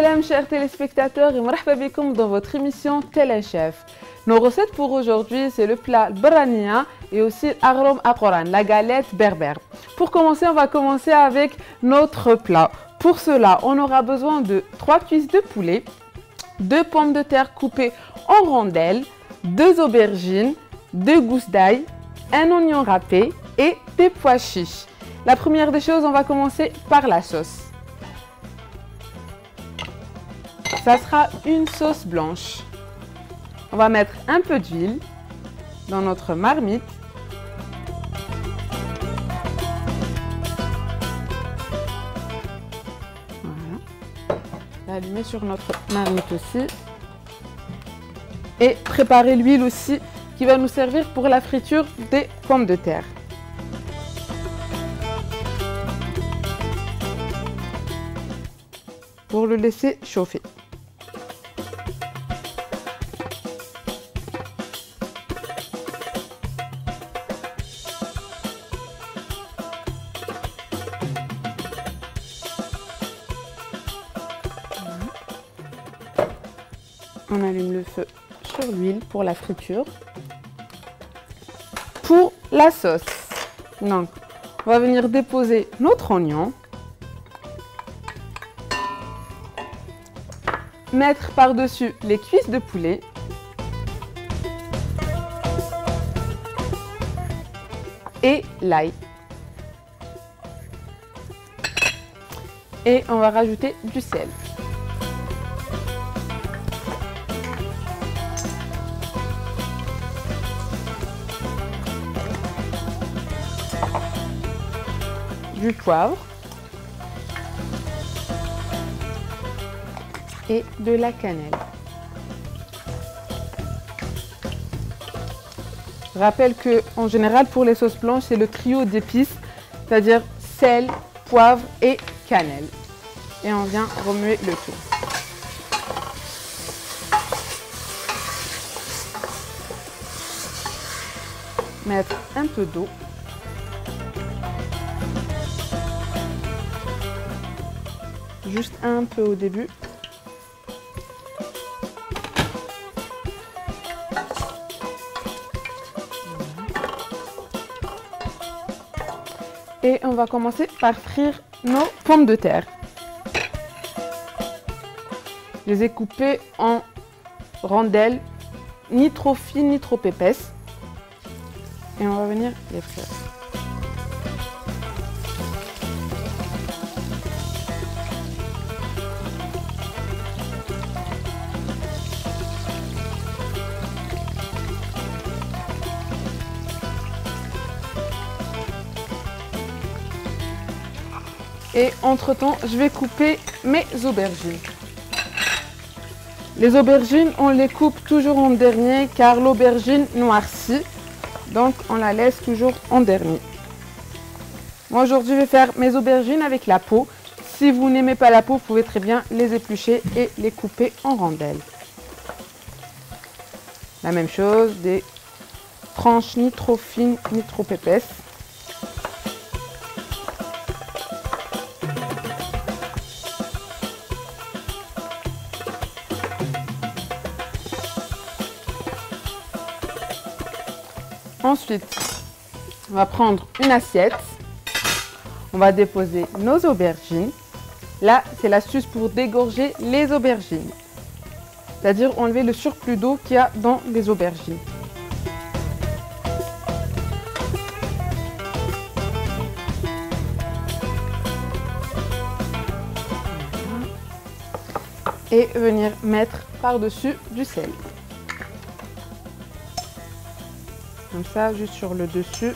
Salam chers téléspectateurs et marhaba bikoum dans votre émission Téléchef. Nos recettes pour aujourd'hui, c'est le plat brania et aussi agrom akoran, la galette berbère. Pour commencer, on va commencer avec notre plat. Pour cela, on aura besoin de 3 cuisses de poulet, 2 pommes de terre coupées en rondelles, 2 aubergines, 2 gousses d'ail, un oignon râpé et des pois chiches. La première des choses, on va commencer par la sauce. Ça sera une sauce blanche. On va mettre un peu d'huile dans notre marmite. Voilà. L'allumer sur notre marmite aussi. Et préparer l'huile aussi qui va nous servir pour la friture des pommes de terre. Pour le laisser chauffer. On allume le feu sur l'huile pour la friture. Pour la sauce, donc, on va venir déposer notre oignon. Mettre par-dessus les cuisses de poulet. Et l'ail. Et on va rajouter du sel. Du poivre et de la cannelle. Je rappelle que en général pour les sauces blanches c'est le trio d'épices, c'est-à-dire sel, poivre et cannelle. Et on vient remuer le tout. Mettre un peu d'eau. Juste un peu au début. Et on va commencer par frire nos pommes de terre. Je les ai coupées en rondelles, ni trop fines ni trop épaisses. Et on va venir les frire. Et entre-temps, je vais couper mes aubergines. Les aubergines, on les coupe toujours en dernier car l'aubergine noircit. Donc, on la laisse toujours en dernier. Moi, aujourd'hui, je vais faire mes aubergines avec la peau. Si vous n'aimez pas la peau, vous pouvez très bien les éplucher et les couper en rondelles. La même chose, des tranches ni trop fines ni trop épaisses. Ensuite, on va prendre une assiette, on va déposer nos aubergines. Là, c'est l'astuce pour dégorger les aubergines, c'est-à-dire enlever le surplus d'eau qu'il y a dans les aubergines. Et venir mettre par-dessus du sel. Comme ça, juste sur le dessus,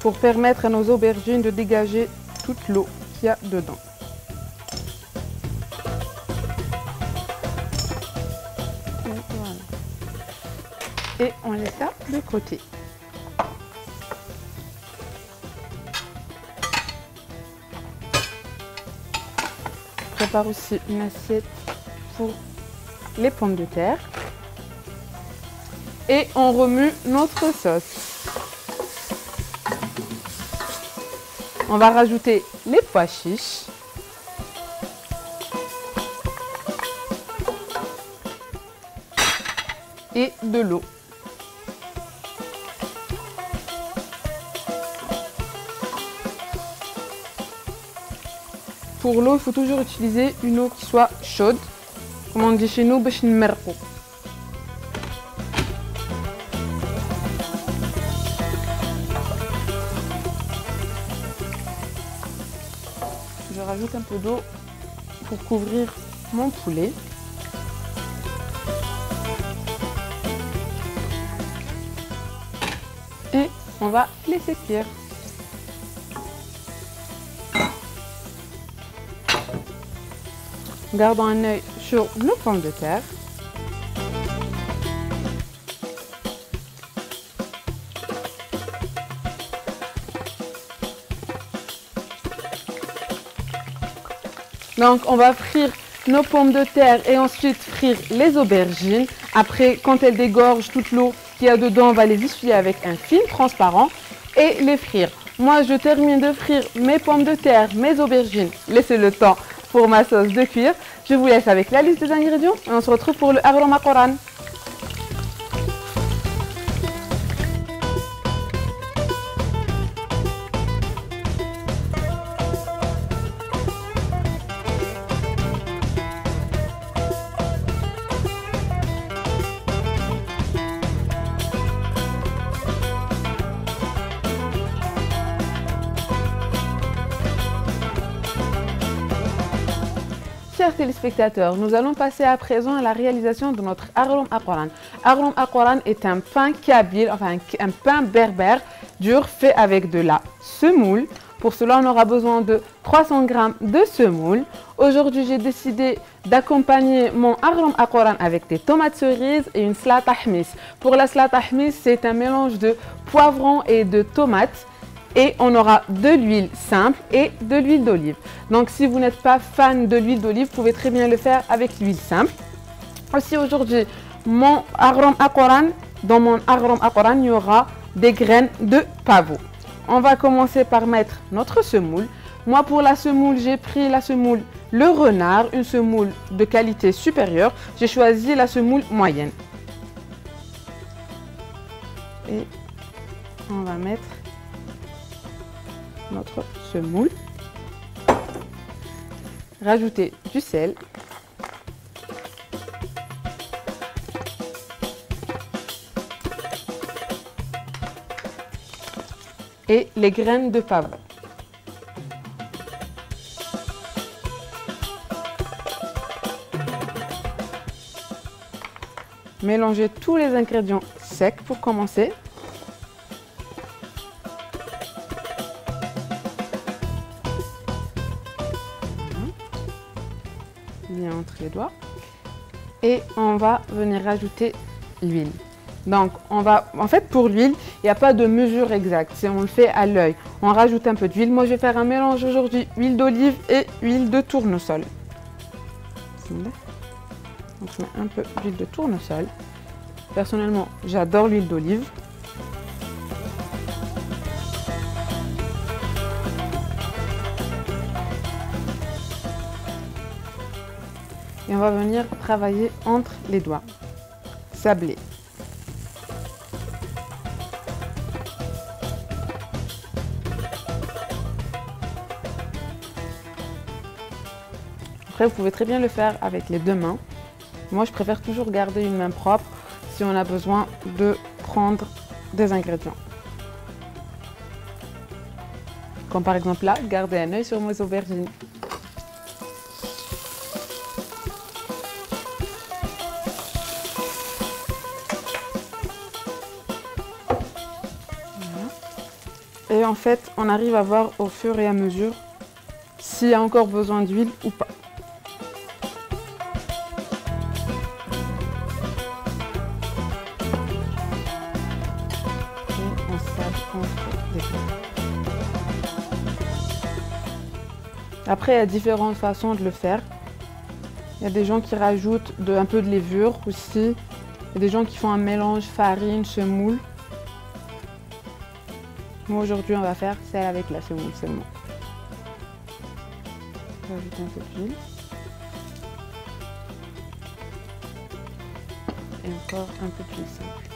pour permettre à nos aubergines de dégager toute l'eau qu'il y a dedans. Et voilà. Et on laisse ça de côté. Je prépare aussi une assiette pour les pommes de terre. Et on remue notre sauce. On va rajouter les pois chiches. et de l'eau. Pour l'eau, il faut toujours utiliser une eau qui soit chaude. Comme on dit chez nous, باش نمرقو. Je rajoute un peu d'eau pour couvrir mon poulet. Et on va laisser cuire. Gardons un œil sur nos pommes de terre. Donc on va frire nos pommes de terre et ensuite frire les aubergines. Après, quand elles dégorgent toute l'eau qu'il y a dedans, on va les essuyer avec un film transparent et les frire. Moi, je termine de frire mes pommes de terre, mes aubergines. Laissez le temps pour ma sauce de cuire. Je vous laisse avec la liste des ingrédients et on se retrouve pour le agrom akoran. Chers téléspectateurs, nous allons passer à présent à la réalisation de notre agrom akoran. Agrom akoran est un pain kabyle, enfin un pain berbère dur fait avec de la semoule. Pour cela, on aura besoin de 300 g de semoule. Aujourd'hui, j'ai décidé d'accompagner mon agrom akoran avec des tomates cerises et une salade ahmis. Pour la salade ahmis, c'est un mélange de poivrons et de tomates. Et on aura de l'huile simple et de l'huile d'olive. Donc si vous n'êtes pas fan de l'huile d'olive, vous pouvez très bien le faire avec l'huile simple. Aussi aujourd'hui, mon agrom akoran, dans mon agrom akoran, il y aura des graines de pavot. On va commencer par mettre notre semoule. Moi pour la semoule, j'ai pris la semoule Le Renard, une semoule de qualité supérieure. J'ai choisi la semoule moyenne. Et on va mettre notre semoule, rajouter du sel, et les graines de pavot. Mélangez tous les ingrédients secs pour commencer. Bien entre les doigts et on va venir rajouter l'huile. Donc en fait pour l'huile il n'y a pas de mesure exacte, on le fait à l'œil. On rajoute un peu d'huile. Moi je vais faire un mélange aujourd'hui, huile d'olive et huile de tournesol. Donc je mets un peu d'huile de tournesol. Personnellement j'adore l'huile d'olive. Et on va venir travailler entre les doigts. Sabler. Après, vous pouvez très bien le faire avec les deux mains. Moi, je préfère toujours garder une main propre si on a besoin de prendre des ingrédients. Comme par exemple là, gardez un œil sur mes aubergines. Et en fait, on arrive à voir au fur et à mesure s'il y a encore besoin d'huile ou pas. Et on sape entre les doigts. Après, il y a différentes façons de le faire. Il y a des gens qui rajoutent un peu de levure aussi. Il y a des gens qui font un mélange farine, semoule. Moi aujourd'hui on va faire celle avec la semoule seulement. On va ajouter un peu d'huile. et encore un peu plus simple.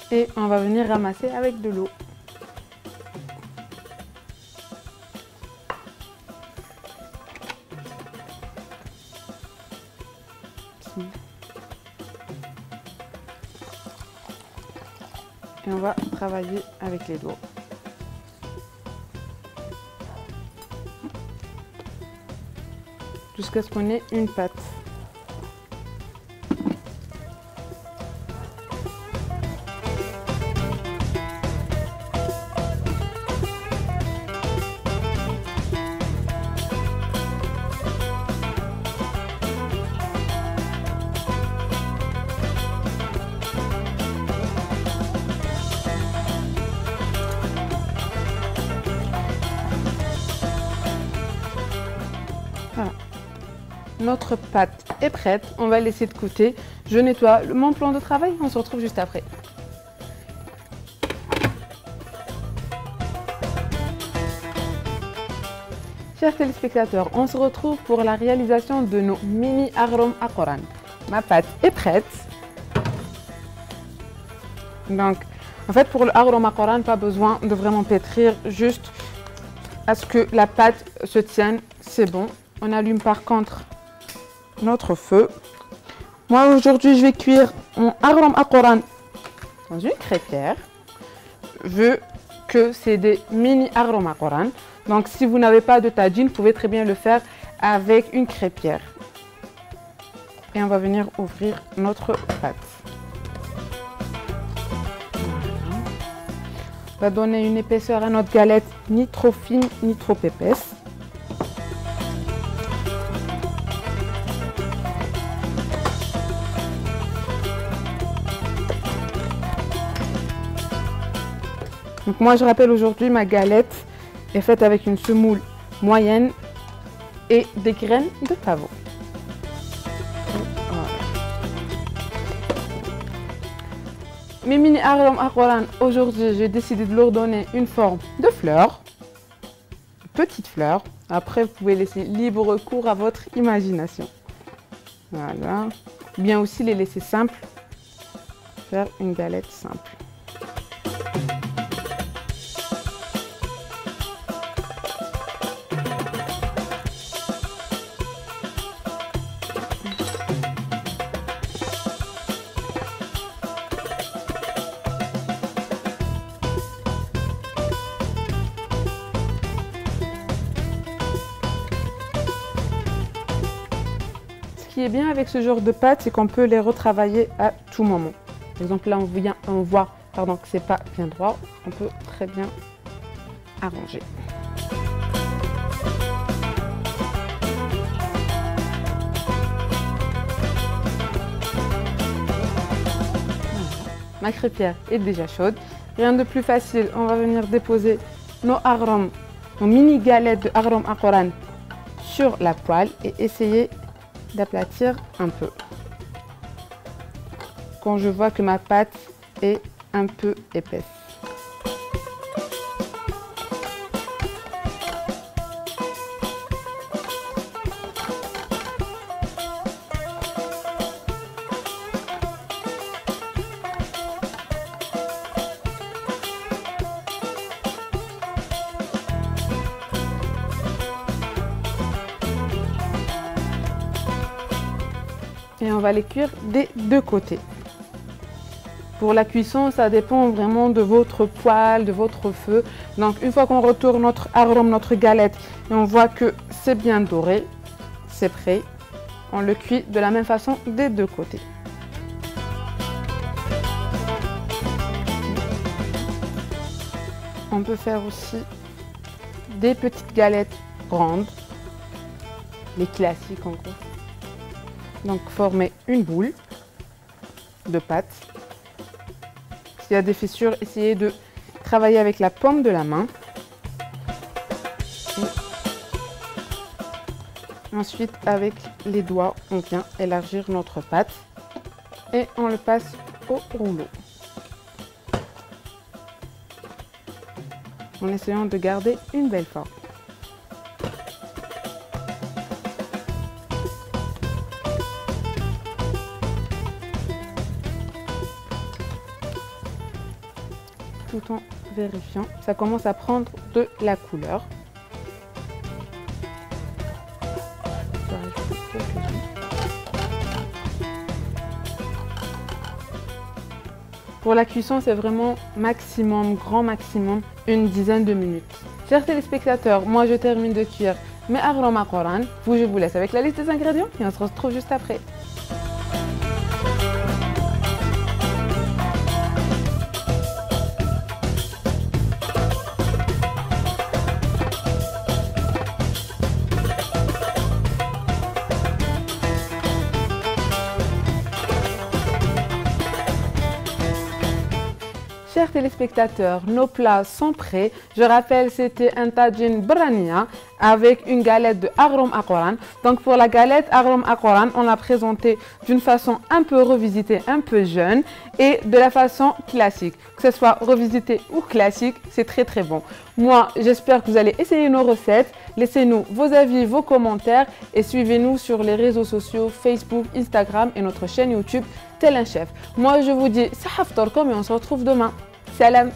Et on va venir ramasser avec de l'eau. Et on va travailler avec les doigts. Jusqu'à ce qu'on ait une pâte. Voilà. Notre pâte est prête, on va laisser de côté. Je nettoie mon plan de travail, on se retrouve juste après. Chers téléspectateurs, on se retrouve pour la réalisation de nos mini agrom akoran. Ma pâte est prête. Donc, en fait, pour le agrom akoran, pas besoin de vraiment pétrir, juste à ce que la pâte se tienne, c'est bon. On allume par contre notre feu. Moi aujourd'hui je vais cuire mon agrom akoran dans une crêpière. Vu que c'est des mini agrom akoran. Donc si vous n'avez pas de tagine, vous pouvez très bien le faire avec une crêpière. Et on va venir ouvrir notre pâte. On va donner une épaisseur à notre galette ni trop fine ni trop épaisse. Donc moi je rappelle aujourd'hui ma galette est faite avec une semoule moyenne et des graines de pavot. Voilà. Mes mini agrom akoran, aujourd'hui j'ai décidé de leur donner une forme de fleur, petite fleur. Après vous pouvez laisser libre cours à votre imagination. Voilà. Bien aussi les laisser simples, faire une galette simple. Ce qui est bien avec ce genre de pâte, c'est qu'on peut les retravailler à tout moment. Par exemple, là, on voit que c'est pas bien droit. On peut très bien arranger. Voilà. Ma crêpière est déjà chaude. Rien de plus facile. On va venir déposer nos mini galettes de agrom akoran sur la poêle et essayer d'aplatir un peu. Quand je vois que ma pâte est un peu épaisse. Et on va les cuire des deux côtés. Pour la cuisson, ça dépend vraiment de votre poêle, de votre feu. Donc une fois qu'on retourne notre agrom, notre galette, et on voit que c'est bien doré, c'est prêt. On le cuit de la même façon des deux côtés. On peut faire aussi des petites galettes grandes, les classiques en gros. Donc former une boule de pâte. S'il y a des fissures, essayez de travailler avec la paume de la main. Et ensuite, avec les doigts, on vient élargir notre pâte et on le passe au rouleau. en essayant de garder une belle forme. Tout en vérifiant, ça commence à prendre de la couleur. Pour la cuisson, c'est vraiment maximum, grand maximum, une dizaine de minutes. Chers téléspectateurs, moi je termine de cuire mes agrom aqoran. Vous, je vous laisse avec la liste des ingrédients et on se retrouve juste après. Chers téléspectateurs, nos plats sont prêts. Je rappelle, c'était un tagine brania avec une galette de agrom aqoran. Donc pour la galette agrom aqoran, on l'a présentée d'une façon un peu revisitée, un peu jeune et de la façon classique. Que ce soit revisité ou classique, c'est très très bon. Moi, j'espère que vous allez essayer nos recettes. Laissez-nous vos avis, vos commentaires et suivez-nous sur les réseaux sociaux Facebook, Instagram et notre chaîne YouTube Tel un chef. Moi, je vous dis sahaf torkom et on se retrouve demain. Salam.